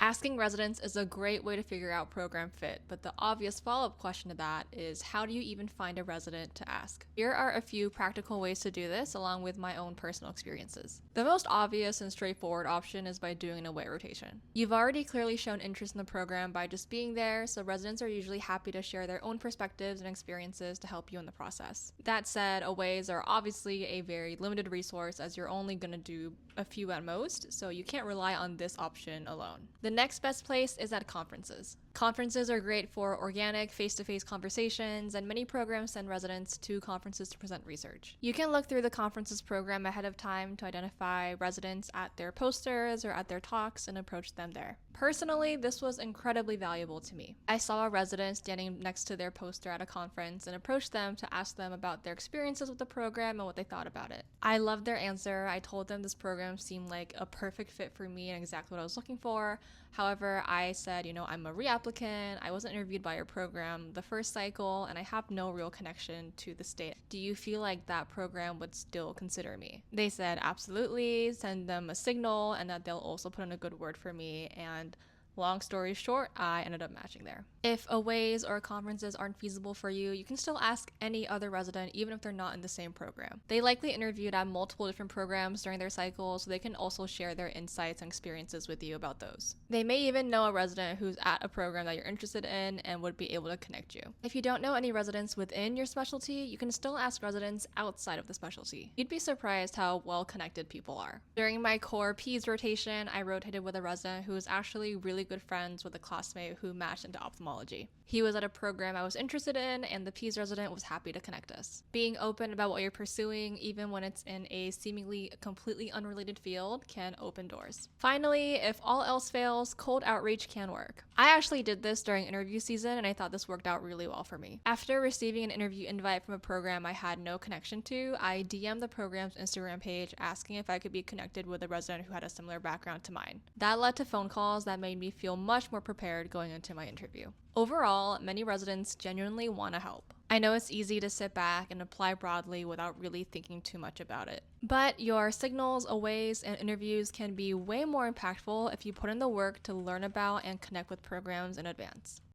Asking residents is a great way to figure out program fit, but the obvious follow-up question to that is how do you even find a resident to ask? Here are a few practical ways to do this along with my own personal experiences. The most obvious and straightforward option is by doing an away rotation. You've already clearly shown interest in the program by just being there, so residents are usually happy to share their own perspectives and experiences to help you in the process. That said, aways are obviously a very limited resource as you're only going to do a few at most, so you can't rely on this option alone. The next best place is at conferences. Conferences are great for organic, face-to-face conversations, and many programs send residents to conferences to present research. You can look through the conference's program ahead of time to identify residents at their posters or at their talks and approach them there. Personally, this was incredibly valuable to me. I saw a resident standing next to their poster at a conference and approached them to ask them about their experiences with the program and what they thought about it. I loved their answer. I told them this program seemed like a perfect fit for me and exactly what I was looking for. However, I said, I'm a reapplicant, I wasn't interviewed by your program the first cycle, and I have no real connection to the state. Do you feel like that program would still consider me? They said absolutely, send them a signal, and that they'll also put in a good word for me, and long story short, I ended up matching there. If aways or conferences aren't feasible for you, you can still ask any other resident even if they're not in the same program. They likely interviewed at multiple different programs during their cycle, so they can also share their insights and experiences with you about those. They may even know a resident who's at a program that you're interested in and would be able to connect you. If you don't know any residents within your specialty, you can still ask residents outside of the specialty. You'd be surprised how well connected people are. During my core Peds rotation, I rotated with a resident who was actually really good friends with a classmate who matched into ophthalmology. He was at a program I was interested in, and the Peds resident was happy to connect us. Being open about what you're pursuing, even when it's in a seemingly completely unrelated field, can open doors. Finally, if all else fails, cold outreach can work. I actually did this during interview season, and I thought this worked out really well for me. After receiving an interview invite from a program I had no connection to, I DM'd the program's Instagram page asking if I could be connected with a resident who had a similar background to mine. That led to phone calls that made me feel much more prepared going into my interview. Overall, many residents genuinely want to help. I know it's easy to sit back and apply broadly without really thinking too much about it. But your signals, aways, and interviews can be way more impactful if you put in the work to learn about and connect with programs in advance.